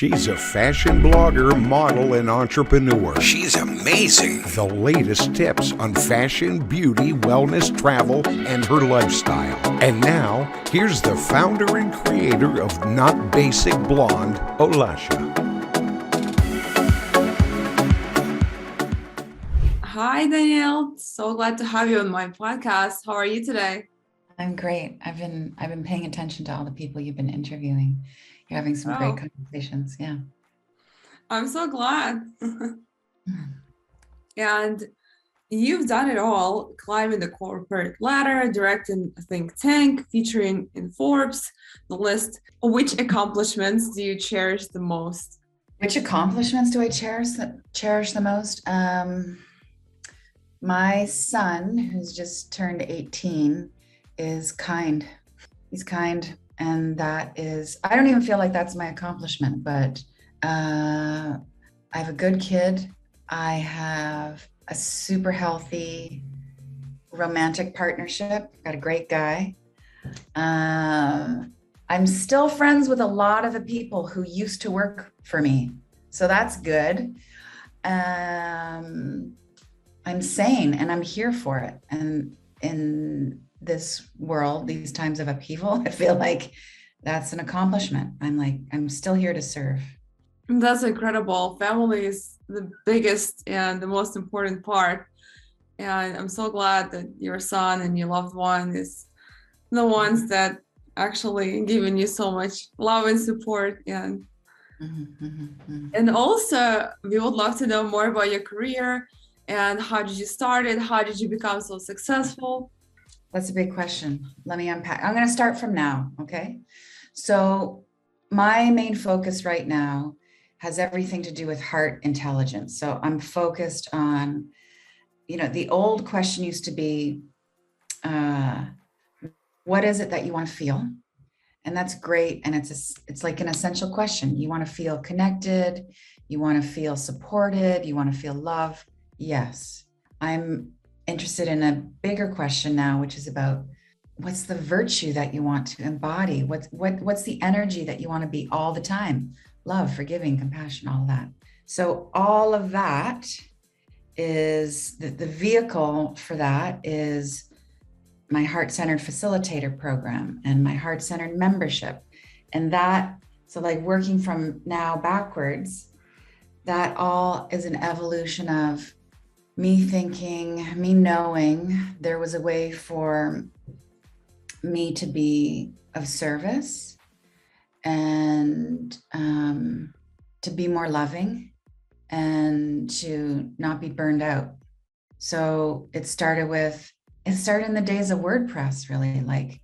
She's a fashion blogger, model, and entrepreneur. She's amazing. The latest tips on fashion, beauty, wellness, travel, and her lifestyle. And now, here's the founder and creator of Not Basic Blonde, Olasha. Hi, Danielle. So glad to have you on my podcast. How are you today? I'm great. I've been paying attention to all the people you've been interviewing. You're having some great conversations. Yeah. I'm so glad. And you've done it all, climbing the corporate ladder, directing a think tank, featuring in Forbes, the list. Which accomplishments do you cherish the most? Which accomplishments do I cherish the most? My son, who's just turned 18, is kind. He's kind. And that is, I don't even feel like that's my accomplishment, but I have a good kid. I have a super healthy romantic partnership. Got a great guy. I'm still friends with a lot of the people who used to work for me. So that's good. I'm sane and I'm here for it. And in this world, these times of upheaval, I feel like that's an accomplishment. I'm still here to serve. That's incredible. Family is the biggest and the most important part. And I'm so glad that your son and your loved one is the ones that actually giving you so much love and support. And and also, we would love to know more about your career and how did you start it? How did you become so successful? That's a big question. Let me unpack. I'm going to start from now. Okay. So my main focus right now has everything to do with heart intelligence. So I'm focused on, the old question used to be, what is it that you want to feel? And that's great. And it's like an essential question. You want to feel connected. You want to feel supported. You want to feel love. Yes. I'm interested in a bigger question now, which is about what's the virtue that you want to embody? What's the energy that you want to be all the time? Love, forgiving, compassion, all of that. So all of that is the vehicle for that is my heart-centered facilitator program and my heart-centered membership. And that, so like working from now backwards, that all is an evolution of me thinking, me knowing there was a way for me to be of service and to be more loving and to not be burned out. So it started in the days of WordPress, really. Like,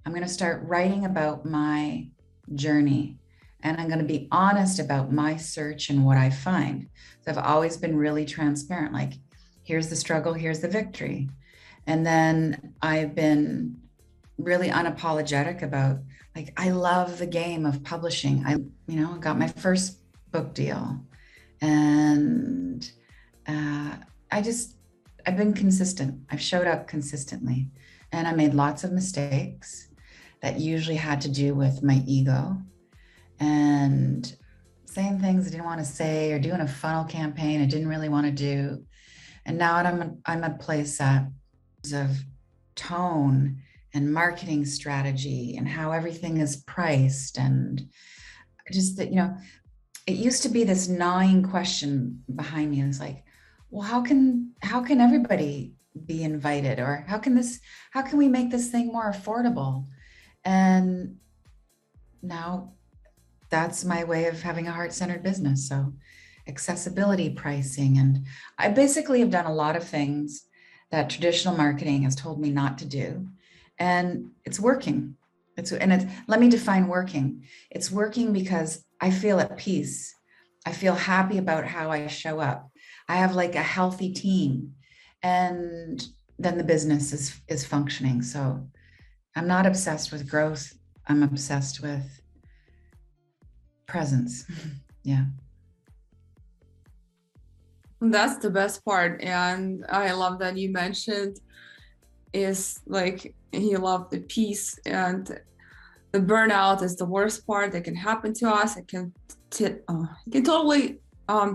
I'm going to start writing about my journey and I'm going to be honest about my search and what I find. So I've always been really transparent, like, here's the struggle, here's the victory. And then I've been really unapologetic about, like, I love the game of publishing. I got my first book deal. And I've been consistent. I've showed up consistently. And I made lots of mistakes that usually had to do with my ego and saying things I didn't want to say or doing a funnel campaign I didn't really want to do. And now I'm a place of tone and marketing strategy and how everything is priced. And just that, it used to be this gnawing question behind me. It's like, well, how can everybody be invited? Or how can we make this thing more affordable? And now that's my way of having a heart-centered business. So accessibility pricing. And I basically have done a lot of things that traditional marketing has told me not to do. And it's working. Let me define working. It's working because I feel at peace. I feel happy about how I show up. I have like a healthy team, and then the business is functioning. So I'm not obsessed with growth. I'm obsessed with presence. Yeah. That's the best part. And I love that you mentioned is like you love the peace, and the burnout is the worst part that can happen to us. It can it can totally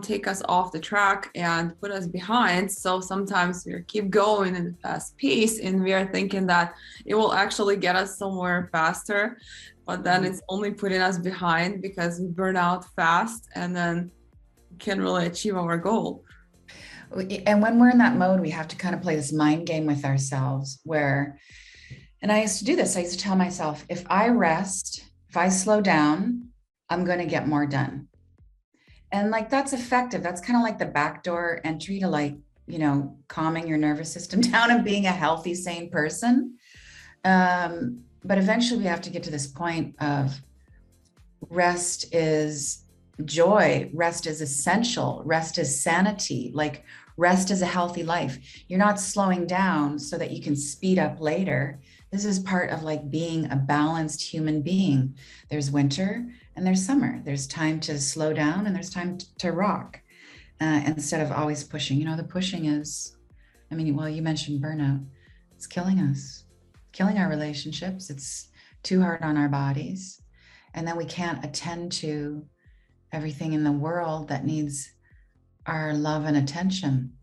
take us off the track and put us behind. So sometimes we keep going at a fast pace and we are thinking that it will actually get us somewhere faster, but then it's only putting us behind because we burn out fast and then can't really achieve our goal. And when we're in that mode, we have to kind of play this mind game with ourselves where, and I used to do this. I used to tell myself, if I rest, if I slow down, I'm going to get more done. And like, that's effective. That's kind of like the backdoor entry to like, calming your nervous system down and being a healthy, sane person. But eventually we have to get to this point of rest is joy. Rest is essential. Rest is sanity. Like rest is a healthy life. You're not slowing down so that you can speed up later. This is part of like being a balanced human being. There's winter and there's summer. There's time to slow down and there's time to rock instead of always pushing. The pushing is, you mentioned burnout. It's killing us, killing our relationships. It's too hard on our bodies. And then we can't attend to everything in the world that needs our love and attention,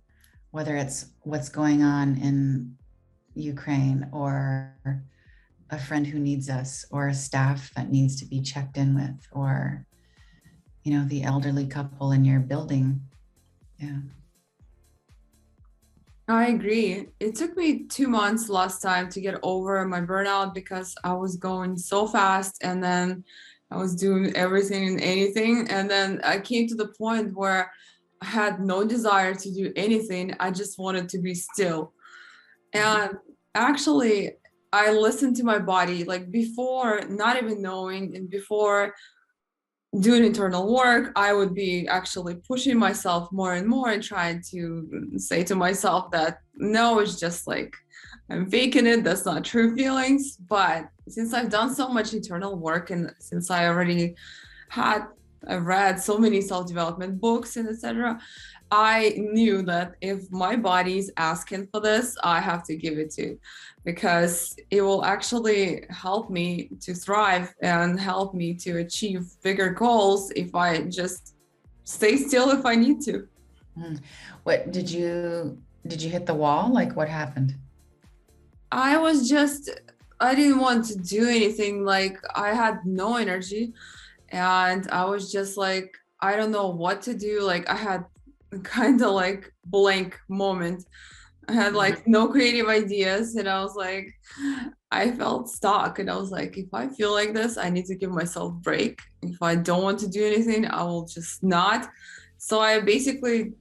whether it's what's going on in Ukraine or a friend who needs us or a staff that needs to be checked in with, or, the elderly couple in your building. Yeah. I agree. It took me 2 months last time to get over my burnout because I was going so fast and then I was doing everything and anything. And then I came to the point where I had no desire to do anything. I just wanted to be still. And actually, I listened to my body like before, not even knowing, and before doing internal work, I would be actually pushing myself more and more and trying to say to myself that no, it's just like I'm faking it. That's not true feelings. But since I've done so much internal work and since I've read so many self-development books and etc., I knew that if my body's asking for this, I have to give it to, because it will actually help me to thrive and help me to achieve bigger goals if I just stay still if I need to. What did you hit the wall? Like what happened? I didn't want to do anything. Like I had no energy and I was just like, I don't know what to do. Like I had kind of like blank moment. I had like no creative ideas and I was like, I felt stuck and I was like, if I feel like this, I need to give myself a break. If I don't want to do anything, I will just not. So I basically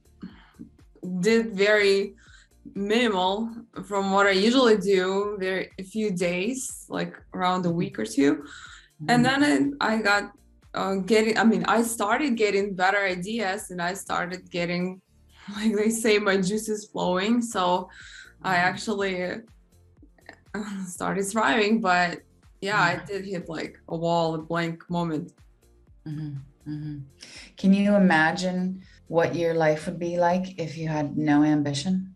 did very minimal from what I usually do, very a few days, like around a week or two. And then I got I started getting better ideas and I started getting, like they say, my juices flowing. So I actually started thriving, but yeah, I did hit like a wall, a blank moment. Can you imagine what your life would be like if you had no ambition?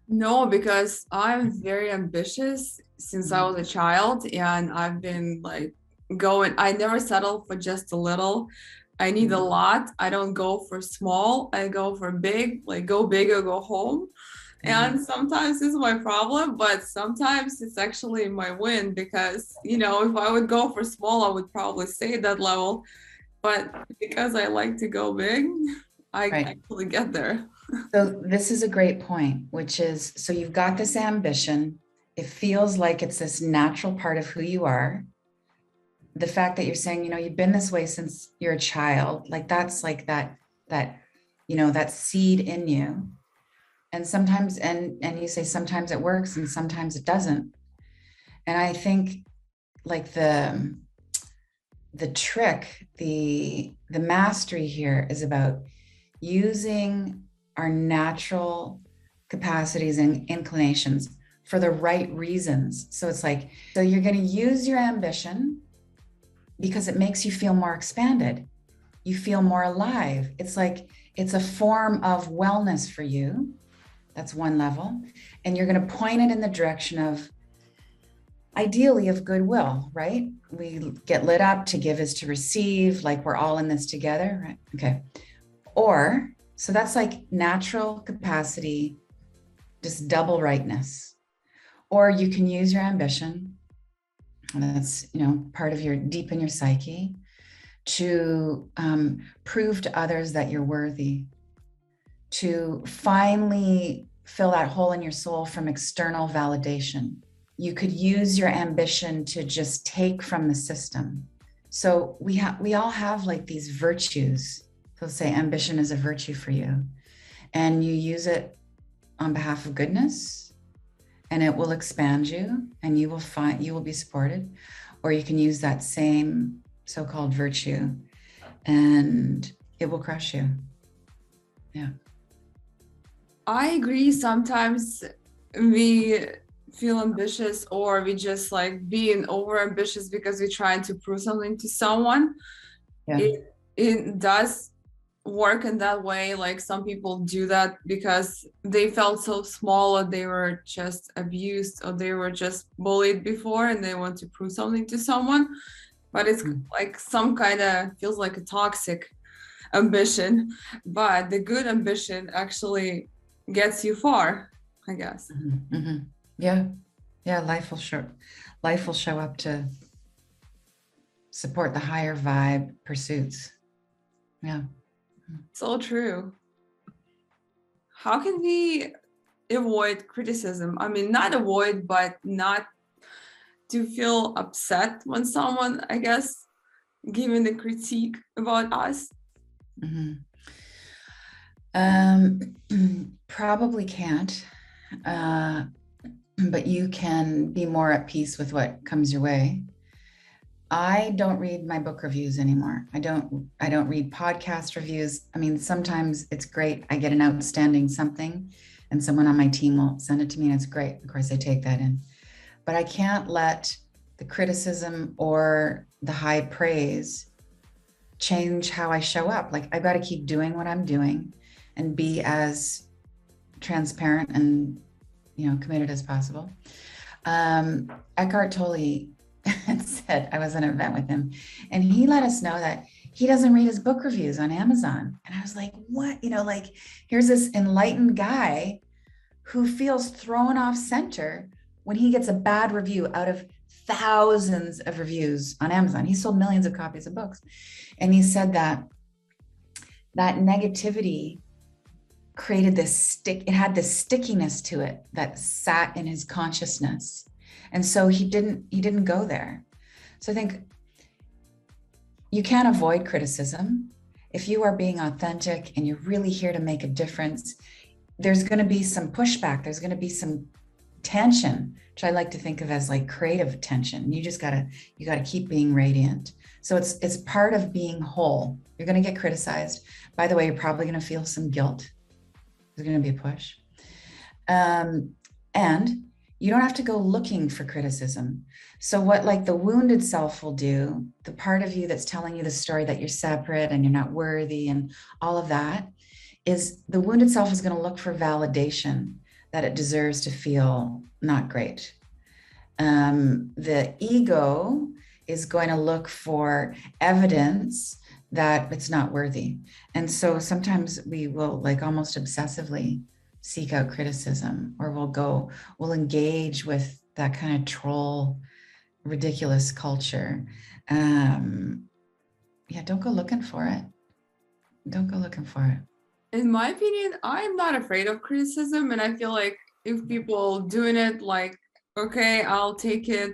No, because I'm very ambitious since I was a child and I've been like I never settle for just a little. I need a lot. I don't go for small. I go for big, like go big or go home. And sometimes this is my problem, but sometimes it's actually my win because, if I would go for small, I would probably stay at that level. But because I like to go big, I actually get there. So this is a great point, which is, so you've got this ambition. It feels like it's this natural part of who you are. The fact that you're saying, you've been this way since you're a child, like that's like that seed in you. And sometimes, and you say sometimes it works and sometimes it doesn't. And I think like the trick, the mastery here is about using our natural capacities and inclinations for the right reasons. So it's like, so you're going to use your ambition because it makes you feel more expanded. You feel more alive. It's like, it's a form of wellness for you. That's one level. And you're going to point it in the direction of ideally of goodwill, right? We get lit up. To give is to receive, like we're all in this together, right? Okay. Or, so that's like natural capacity, just double rightness. Or you can use your ambition, and that's, part of your deep in your psyche, to prove to others that you're worthy, to finally fill that hole in your soul from external validation. You could use your ambition to just take from the system. So we all have like these virtues. So say ambition is a virtue for you, and you use it on behalf of goodness, and it will expand you, and you will be supported. Or you can use that same so-called virtue, and it will crush you. Yeah. I agree. Sometimes we feel ambitious, or we just like being over ambitious because we're trying to prove something to someone. Yeah. It does work in that way. Like some people do that because they felt so small, or they were just abused, or they were just bullied before, and they want to prove something to someone. But it's like some kind of feels like a toxic ambition. But the good ambition actually gets you far, I guess. Mm-hmm. Mm-hmm. Yeah. Life will show up to support the higher vibe pursuits. Yeah. So true. How can we avoid criticism? I mean, not avoid, but not to feel upset when someone, I guess, giving a critique about us. Mm-hmm. Probably can't, but you can be more at peace with what comes your way. I don't read my book reviews anymore. I don't read podcast reviews. I mean, sometimes it's great. I get an outstanding something, and someone on my team will send it to me, and it's great. Of course, I take that in. But I can't let the criticism or the high praise change how I show up. Like, I've got to keep doing what I'm doing and be as transparent and, committed as possible. Eckhart Tolle said, I was at an event with him, and he let us know that he doesn't read his book reviews on Amazon. And I was like, what? Here's this enlightened guy who feels thrown off center when he gets a bad review out of thousands of reviews on Amazon. He sold millions of copies of books. And he said that negativity created it had this stickiness to it that sat in his consciousness. And so he didn't go there. So I think you can't avoid criticism. If you are being authentic and you're really here to make a difference, there's going to be some pushback. There's going to be some tension, which I like to think of as like creative tension. You gotta keep being radiant. So it's part of being whole. You're going to get criticized. By the way, you're probably going to feel some guilt. There's going to be a push. And you don't have to go looking for criticism. So what like the wounded self will do, the part of you that's telling you the story that you're separate and you're not worthy and all of that, is the wounded self is going to look for validation that it deserves to feel not great. The ego is going to look for evidence that it's not worthy. And so sometimes we will like almost obsessively seek out criticism, or we'll engage with that kind of troll, ridiculous culture. Don't go looking for it. Don't go looking for it. In my opinion, I'm not afraid of criticism. And I feel like if people doing it, like, okay, I'll take it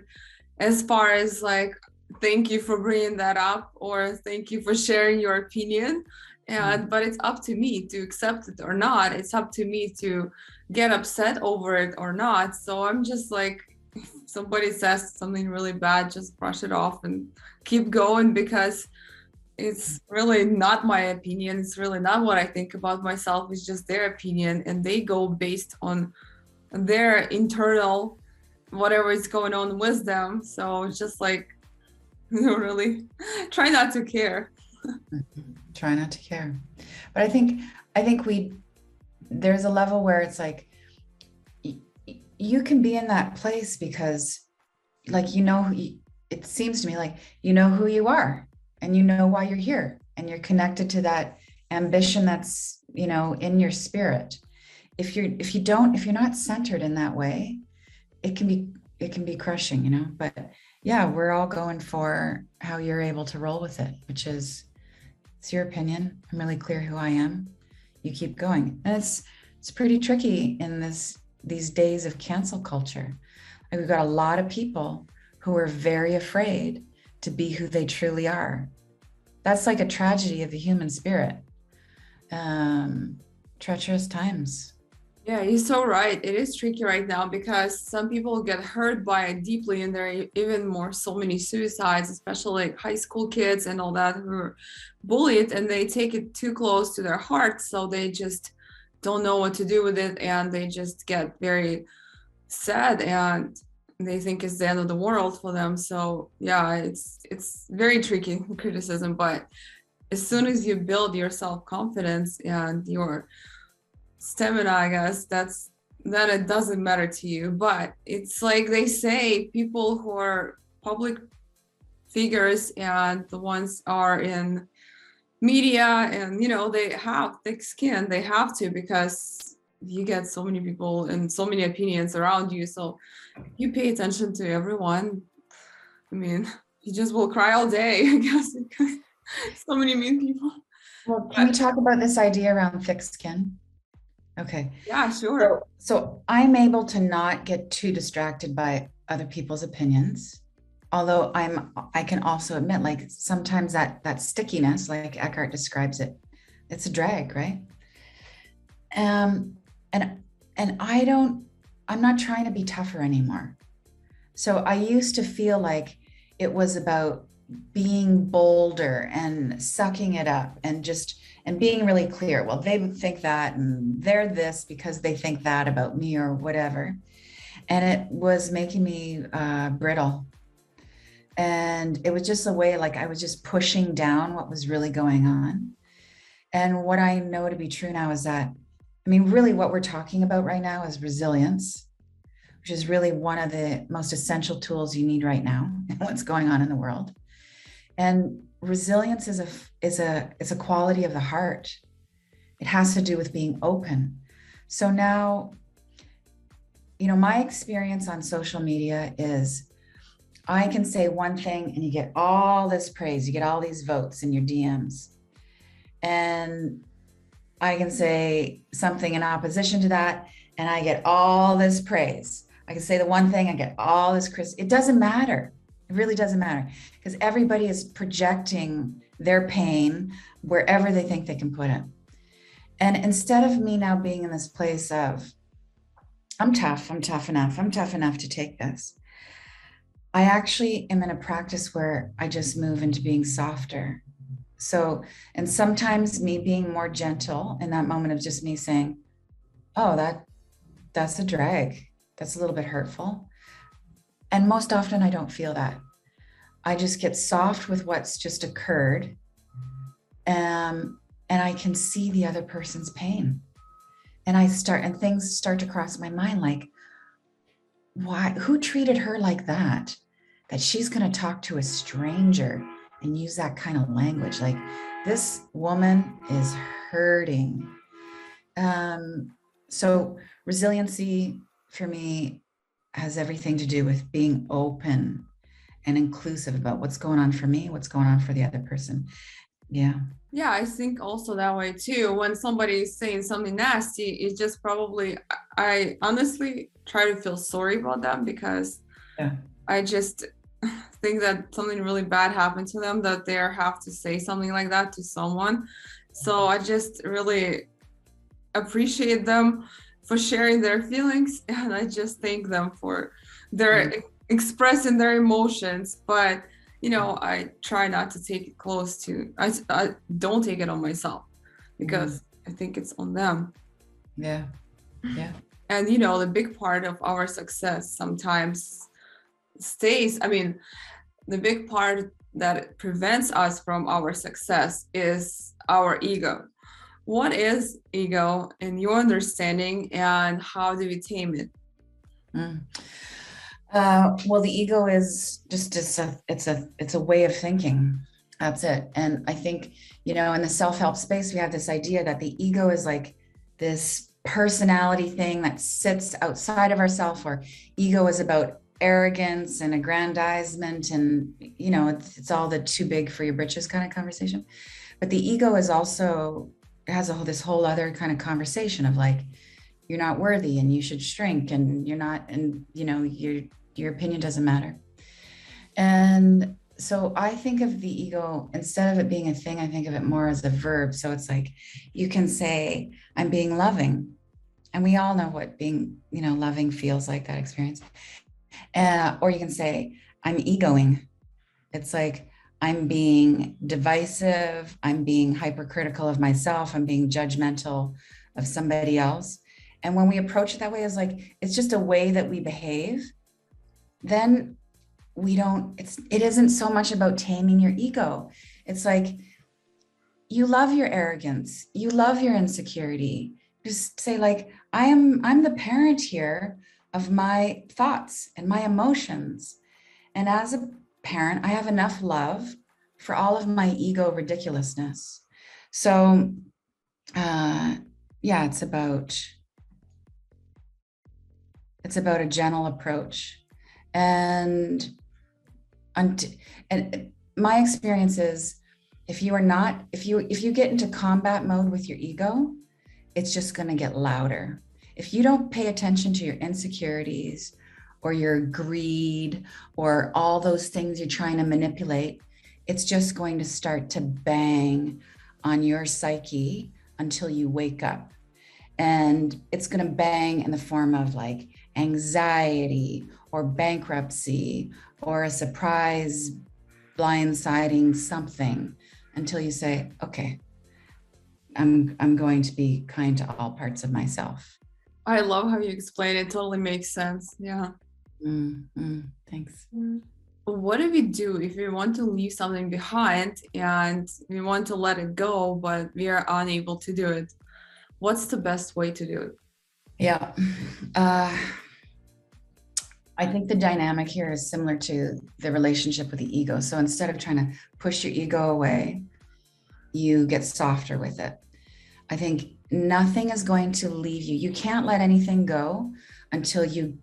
as far as like, thank you for bringing that up, or thank you for sharing your opinion. But it's up to me to accept it or not. It's up to me to get upset over it or not. So I'm just like, if somebody says something really bad, just brush it off and keep going, because it's really not my opinion. It's really not what I think about myself. It's just their opinion, and they go based on their internal, whatever is going on with them. So it's just like, really try not to care. Try not to care. But I think there's a level where it's like, you can be in that place because like, you know, it seems to me like you know who you are and you know why you're here and you're connected to that ambition that's, you know, in your spirit. If you're not centered in that way, it can be crushing, you know. But yeah, we're all going for how you're able to roll with it, which is, it's your opinion. I'm really clear who I am. You keep going. And it's pretty tricky in these days of cancel culture. Like, we've got a lot of people who are very afraid to be who they truly are. That's like a tragedy of the human spirit. Treacherous times. Yeah, you're so right. It is tricky right now because some people get hurt by it deeply, and there are even more so many suicides, especially like high school kids and all that, who are bullied and they take it too close to their heart, so they just don't know what to do with it, and they just get very sad and they think it's the end of the world for them. So yeah, it's very tricky criticism, but as soon as you build your self-confidence and your stamina, I guess, then it doesn't matter to you. But it's like they say, people who are public figures and the ones are in media, and you know, they have thick skin. They have to, because you get so many people and so many opinions around you. So if you pay attention to everyone, I mean, you just will cry all day, I guess, because so many mean people. Well, can we talk about this idea around thick skin? Okay. Yeah, sure. So I'm able to not get too distracted by other people's opinions. Although I can also admit, like, sometimes that stickiness, like Eckhart describes it, it's a drag, right? And I'm not trying to be tougher anymore. So I used to feel like it was about being bolder and sucking it up and being really clear. Well, they think that, and they're this because they think that about me or whatever. And it was making me brittle. And it was just a way, like, I was just pushing down what was really going on. And what I know to be true now is that, I mean, really what we're talking about right now is resilience, which is really one of the most essential tools you need right now and what's going on in the world. And resilience is a quality of the heart. It has to do with being open. So now, you know, my experience on social media is I can say one thing and you get all this praise, you get all these votes in your DMs. And I can say something in opposition to that and I get all this praise. I can say the one thing, I get all this It doesn't matter. It really doesn't matter, because everybody is projecting their pain wherever they think they can put it. And instead of me now being in this place of, I'm tough enough to take this, I actually am in a practice where I just move into being softer. So, and sometimes me being more gentle in that moment of just me saying, oh, that's a drag. That's a little bit hurtful. And most often I don't feel that. I just get soft with what's just occurred. And I can see the other person's pain. And things start to cross my mind, like, why, who treated her like that she's going to talk to a stranger and use that kind of language? Like, this woman is hurting. So resiliency for me has everything to do with being open and inclusive about what's going on for me, what's going on for the other person. Yeah. Yeah, I think also that way too. When somebody is saying something nasty, it's just probably, I honestly try to feel sorry about them, because I just think that something really bad happened to them, that they have to say something like that to someone. So I just really appreciate them for sharing their feelings, and I just thank them for their expressing their emotions. But you know, I try not to take it close to, I don't take it on myself, because I think it's on them. Yeah. And you know, the big part of our success sometimes stays, I mean, the big part that prevents us from our success is our ego. What is ego in your understanding, and how do we tame it? Well, the ego is just it's a way of thinking. That's it. And I think, in the self-help space, we have this idea that the ego is like this personality thing that sits outside of ourselves, or ego is about arrogance and aggrandizement, and it's all the too big for your britches kind of conversation. But the ego is also has this whole other kind of conversation of like, you're not worthy and you should shrink, and you're not, and your opinion doesn't matter. And so I think of the ego, instead of it being a thing, I think of it more as a verb. So it's like, you can say, I'm being loving. And we all know what being, loving feels like, that experience. Or you can say, I'm egoing. It's like, I'm being divisive. I'm being hypercritical of myself. I'm being judgmental of somebody else. And when we approach it that way, it's just a way that we behave. Then it isn't so much about taming your ego. It's like, you love your arrogance, you love your insecurity. Just say like, I'm the parent here of my thoughts and my emotions. And as a parent, I have enough love for all of my ego ridiculousness. So yeah, it's about a gentle approach. And my experience is, if you get into combat mode with your ego, it's just going to get louder. If you don't pay attention to your insecurities or your greed or all those things you're trying to manipulate, it's just going to start to bang on your psyche until you wake up. And it's going to bang in the form of like anxiety or bankruptcy or a surprise blindsiding something, until you say, okay, I'm going to be kind to all parts of myself. I love how you explain it. Totally makes sense. Yeah. Thanks. What do we do if we want to leave something behind and we want to let it go, but we are unable to do it? What's the best way to do it? Yeah. I think the dynamic here is similar to the relationship with the ego. So instead of trying to push your ego away, you get softer with it. I think nothing is going to leave you. You can't let anything go until you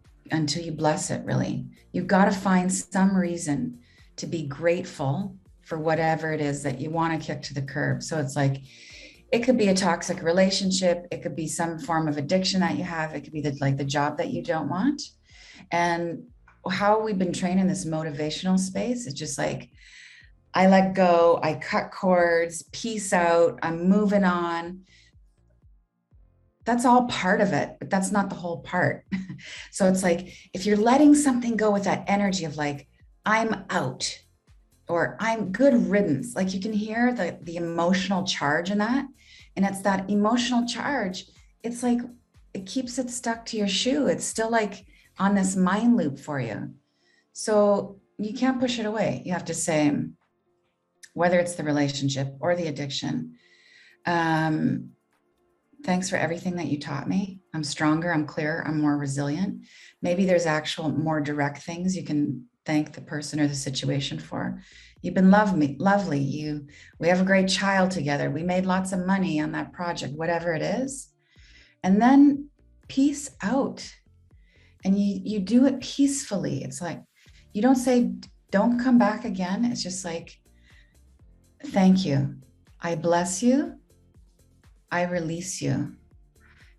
bless it, really. You've got to find some reason to be grateful for whatever it is that you want to kick to the curb. So it's like, it could be a toxic relationship. It could be some form of addiction that you have. It could be the job that you don't want. And how we've been trained in this motivational space is just like, I let go, I cut cords, peace out, I'm moving on. That's all part of it, but that's not the whole part. So it's like, if you're letting something go with that energy of like, I'm out, or I'm good riddance, like you can hear the emotional charge in that. And it's that emotional charge. It's like, it keeps it stuck to your shoe. It's still like on this mind loop for you. So you can't push it away. You have to say, whether it's the relationship or the addiction, thanks for everything that you taught me. I'm stronger, I'm clearer, I'm more resilient. Maybe there's actual more direct things you can thank the person or the situation for. You've been lovely. We have a great child together. We made lots of money on that project, whatever it is. And then peace out. And you do it peacefully. It's like, you don't say, don't come back again. It's just like, thank you. I bless you. I release you.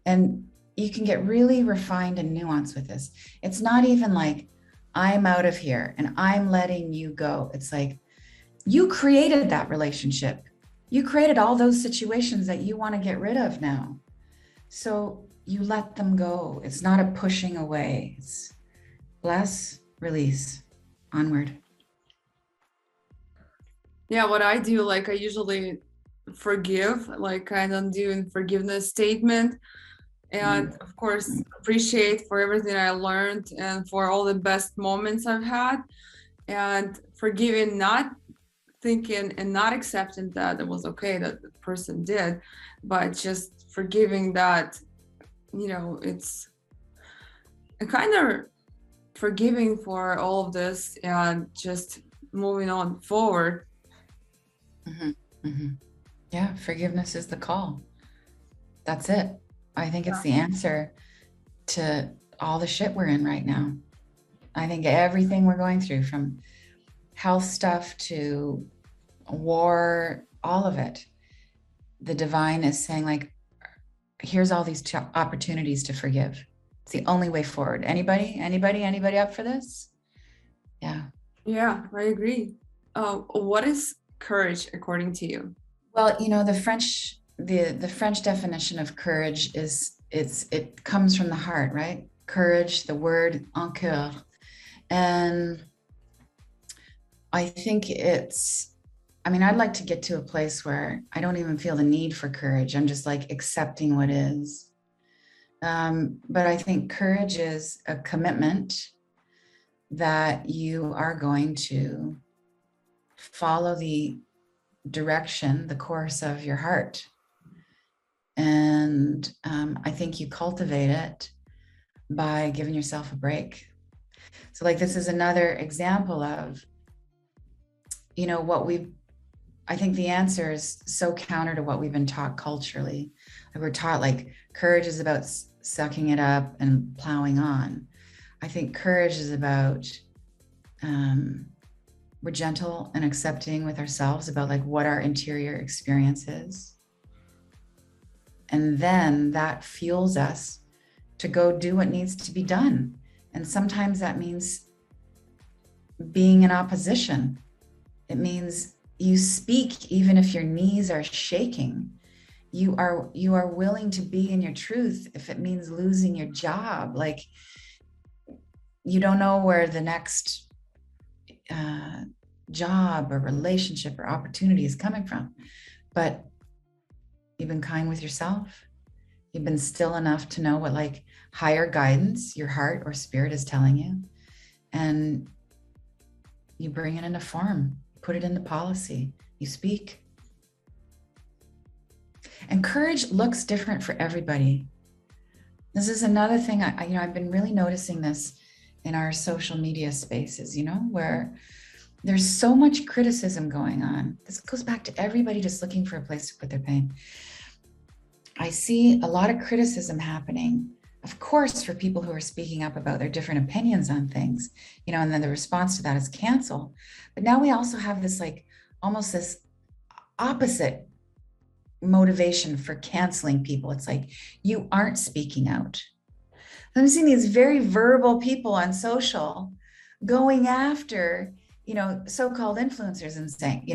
And you can get really refined and nuanced with this. It's not even like, I'm out of here and I'm letting you go. It's like, you created that relationship. You created all those situations that you want to get rid of now. So you let them go. It's not a pushing away. It's bless, release, onward. Yeah, what I do, like I usually forgive, like I don't do a forgiveness statement. And of course, appreciate for everything I learned and for all the best moments I've had. And forgiving, not thinking and not accepting that it was okay that the person did, but just forgiving that, it's, it kind of forgiving for all of this and just moving on forward. Yeah, forgiveness is the call. That's it. I think it's the answer to all the shit we're in right now. I think everything we're going through, from health stuff to war, all of it, the divine is saying, like, here's all these opportunities to forgive. It's the only way forward. Anybody up for this? Yeah. Yeah, I agree. What is courage according to you? Well, the French definition of courage is it comes from the heart, right? Courage, the word en coeur. And I think I'd like to get to a place where I don't even feel the need for courage. I'm just like accepting what is. But I think courage is a commitment that you are going to follow the direction, the course of your heart. And I think you cultivate it by giving yourself a break. So like, this is another example of, I think the answer is so counter to what we've been taught culturally. Like, we're taught like courage is about sucking it up and plowing on. I think courage is about, we're gentle and accepting with ourselves about like what our interior experience is. And then that fuels us to go do what needs to be done. And sometimes that means being in opposition. It means you speak even if your knees are shaking. You are willing to be in your truth if it means losing your job. Like, you don't know where the next job or relationship or opportunity is coming from, but you've been kind with yourself. You've been still enough to know what like higher guidance your heart or spirit is telling you, and you bring it into form, put it into policy, you speak. And courage looks different for everybody. This is another thing I've been really noticing this in our social media spaces, where there's so much criticism going on. This goes back to everybody just looking for a place to put their pain. I see a lot of criticism happening, of course, for people who are speaking up about their different opinions on things, and then the response to that is cancel. But now we also have this like almost this opposite motivation for canceling people. It's like, you aren't speaking out. I'm seeing these very verbal people on social going after, so-called influencers and saying,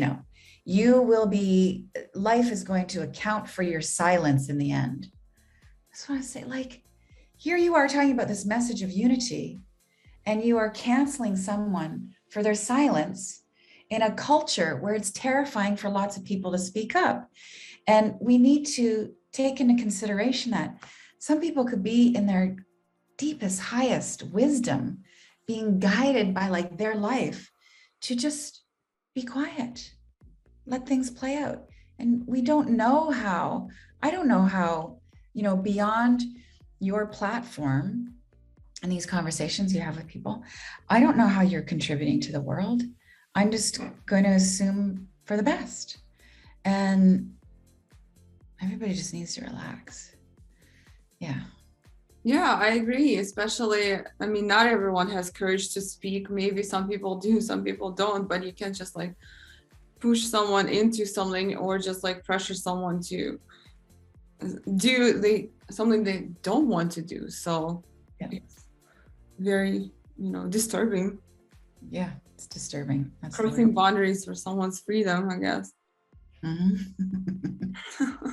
life is going to account for your silence in the end. I just want to say, like, here you are talking about this message of unity, and you are canceling someone for their silence in a culture where it's terrifying for lots of people to speak up. And we need to take into consideration that some people could be in their deepest, highest wisdom, being guided by like their life to just be quiet, let things play out. And we don't know how, I don't know how, beyond your platform and these conversations you have with people, I don't know how you're contributing to the world. I'm just going to assume for the best. And everybody just needs to relax. Yeah. Yeah, I agree. Especially, not everyone has courage to speak. Maybe some people do, some people don't, but you can't just like push someone into something or just like pressure someone to do something they don't want to do. So yeah. It's very, disturbing. Yeah, it's disturbing. That's crossing boundaries for someone's freedom, I guess. Mm-hmm.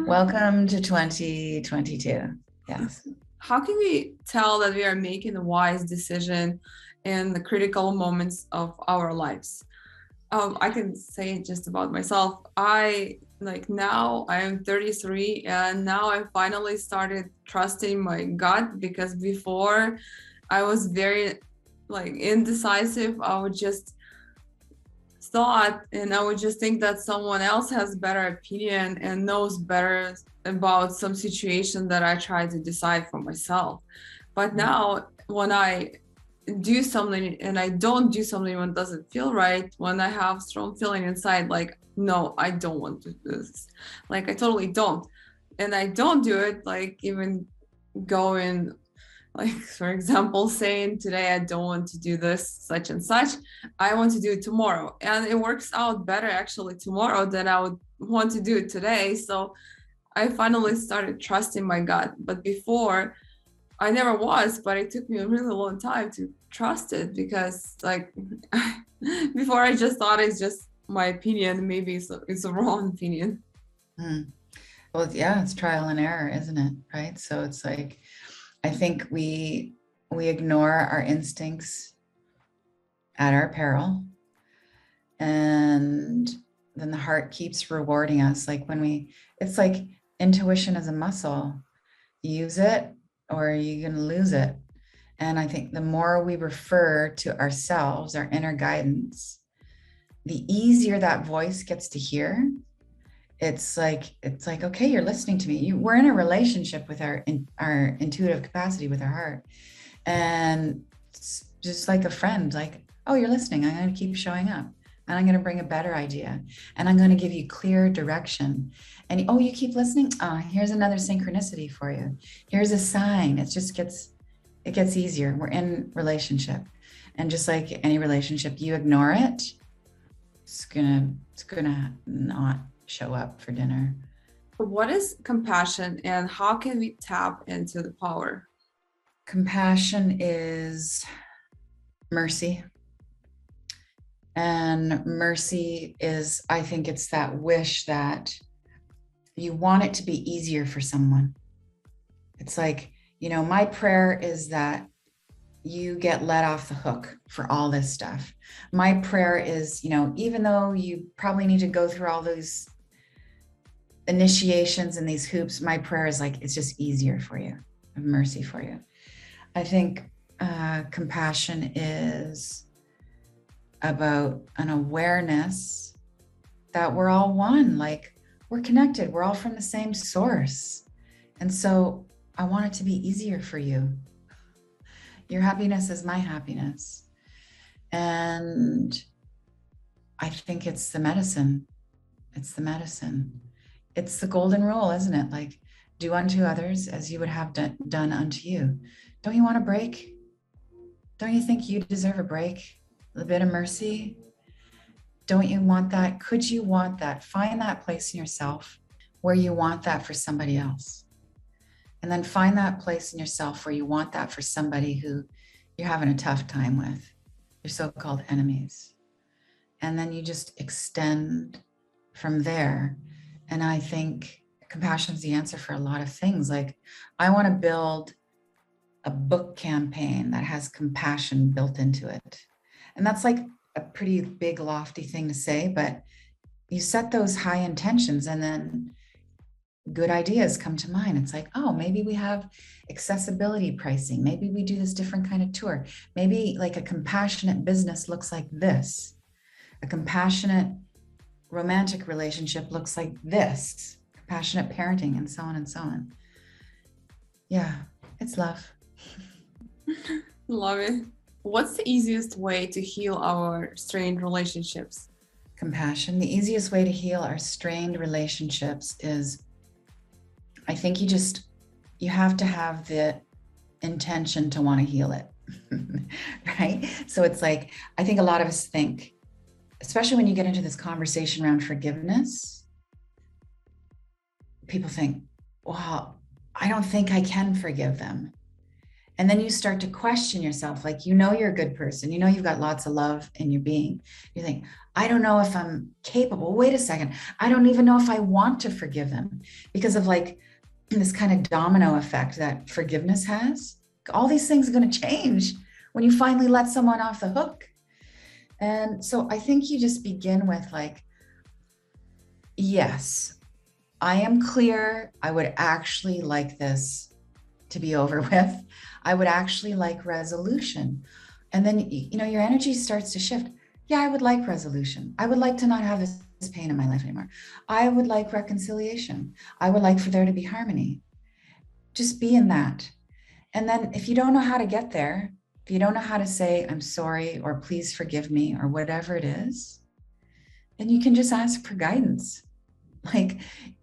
Welcome to 2022. Yes. How can we tell that we are making a wise decision in the critical moments of our lives? I can say just about myself. Now I am 33, and now I finally started trusting my gut, because before I was very indecisive. I would just thought, and I would just think that someone else has better opinion and knows better about some situation that I try to decide for myself. But now when I do something and I don't do something when it doesn't feel right, when I have strong feeling inside, like, no, I don't want to do this. Like, I totally don't. And I don't do it, like, even going, like, for example, saying today I don't want to do this, such and such. I want to do it tomorrow. And it works out better actually tomorrow than I would want to do it today. So I finally started trusting my gut. But before, I never was, but it took me a really long time to trust it because, like, before I just thought it's just my opinion. Maybe it's a wrong opinion. Well, yeah, it's trial and error, isn't it? Right. So it's like, I think we ignore our instincts at our peril. And then the heart keeps rewarding us. Like it's like intuition is a muscle. Use it or you're going to lose it. And I think the more we refer to ourselves, our inner guidance, the easier that voice gets to hear. It's like, okay, you're listening to me. We're in a relationship with our intuitive capacity with our heart. And it's just like a friend, like, oh, you're listening. I'm going to keep showing up and I'm going to bring a better idea and I'm going to give you clear direction. And oh, you keep listening. Here's another synchronicity for you. Here's a sign. It gets easier. We're in relationship. And just like any relationship, you ignore it, it's gonna not show up for dinner. What is compassion and how can we tap into the power? Compassion is mercy. And mercy is, I think it's that wish that you want it to be easier for someone. It's like, my prayer is that you get let off the hook for all this stuff. My prayer is, even though you probably need to go through all those initiations and these hoops, my prayer is like, it's just easier for you, mercy for you. I think compassion is about an awareness that we're all one, like we're connected, we're all from the same source. And so I want it to be easier for you. Your happiness is my happiness. And I think it's the medicine. It's the medicine. It's the golden rule, isn't it? Like, do unto others as you would have done unto you. Don't you want a break? Don't you think you deserve a break? A bit of mercy? Don't you want that? Could you want that? Find that place in yourself where you want that for somebody else. And then find that place in yourself where you want that for somebody who you're having a tough time with, your so-called enemies. And then you just extend from there. And I think compassion is the answer for a lot of things. Like, I want to build a book campaign that has compassion built into it. And that's like a pretty big, lofty thing to say, but you set those high intentions and then good ideas come to mind. It's like, oh, maybe we have accessibility pricing. Maybe we do this different kind of tour. Maybe like a compassionate business looks like this. A compassionate romantic relationship looks like this. Compassionate parenting, and so on and so on. Yeah, it's love. Love it. What's the easiest way to heal our strained relationships? Compassion. The easiest way to heal our strained relationships is, I think you have to have the intention to want to heal it, right? So it's like, I think a lot of us think, especially when you get into this conversation around forgiveness, people think, well, I don't think I can forgive them. And then you start to question yourself, like, you're a good person. You've got lots of love in your being. You think, I don't know if I'm capable. Wait a second. I don't even know if I want to forgive them because of like this kind of domino effect that forgiveness has. All these things are going to change when you finally let someone off the hook. And so I think you just begin with like, yes, I am clear. I would actually like this to be over with. I would actually like resolution. And then, your energy starts to shift. Yeah, I would like resolution. I would like to not have this pain in my life anymore. I would like reconciliation. I would like for there to be harmony. Just be in that. And then if you don't know how to get there, if you don't know how to say, I'm sorry, or please forgive me, or whatever it is, then you can just ask for guidance. Like,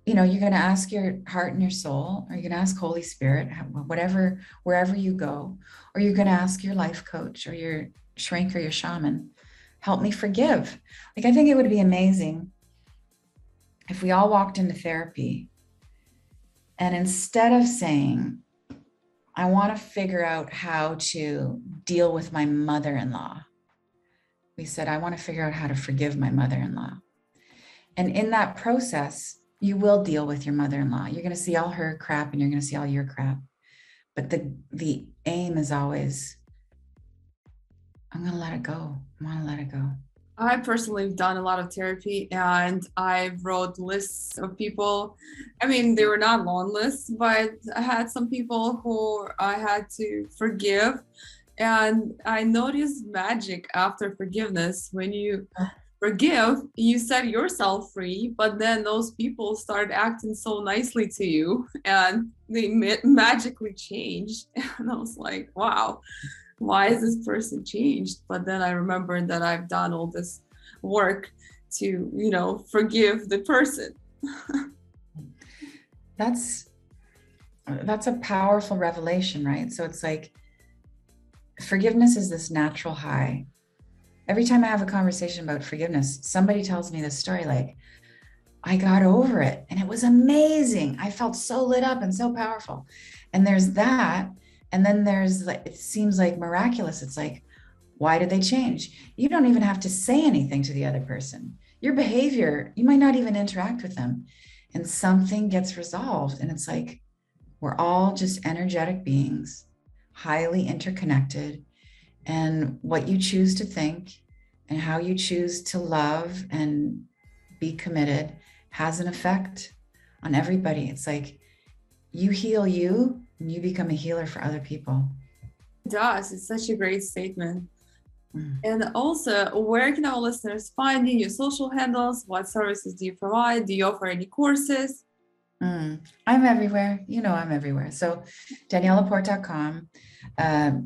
you're going to ask your heart and your soul, or you're going to ask Holy Spirit, whatever, wherever you go, or you're going to ask your life coach or your shrink or your shaman, help me forgive. Like, I think it would be amazing if we all walked into therapy and instead of saying, I want to figure out how to deal with my mother-in-law, we said, I want to figure out how to forgive my mother-in-law. And in that process, you will deal with your mother-in-law. You're going to see all her crap and you're going to see all your crap. But the aim is always, I'm going to let it go. I want to let it go. I personally have done a lot of therapy, and I wrote lists of people. I mean, they were not long lists, but I had some people who I had to forgive. And I noticed magic after forgiveness. When you forgive, you set yourself free, but then those people start acting so nicely to you and they magically changed. And I was like, wow, why is this person changed? But then I remembered that I've done all this work to, forgive the person. That's a powerful revelation, right? So it's like, forgiveness is this natural high. Every time I have a conversation about forgiveness, somebody tells me this story, like, I got over it and it was amazing. I felt so lit up and so powerful. And there's that. And then there's, like, it seems like miraculous. It's like, why did they change? You don't even have to say anything to the other person. Your behavior, you might not even interact with them, and something gets resolved. And it's like, we're all just energetic beings, highly interconnected. And what you choose to think and how you choose to love and be committed has an effect on everybody. It's like, you heal you and you become a healer for other people. It does. It's such a great statement. And also, where can our listeners find you? Your social handles? What services do you provide? Do you offer any courses? I'm everywhere. I'm everywhere. So DanielleLaPorte.com.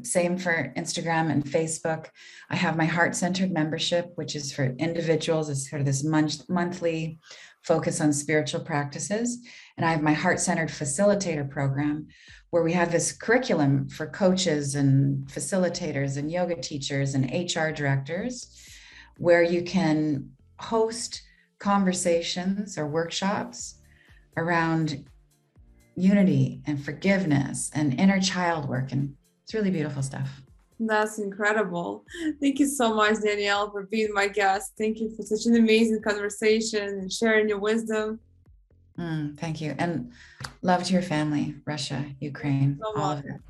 Same for Instagram and Facebook. I have my heart-centered membership, which is for individuals. It's sort of this monthly focus on spiritual practices. And I have my heart-centered facilitator program, where we have this curriculum for coaches and facilitators and yoga teachers and HR directors, where you can host conversations or workshops around unity and forgiveness and inner child work. And it's really beautiful stuff. That's incredible. Thank you so much, Danielle, for being my guest. Thank you for such an amazing conversation and sharing your wisdom. Thank you. And love to your family, Russia, Ukraine, all of it.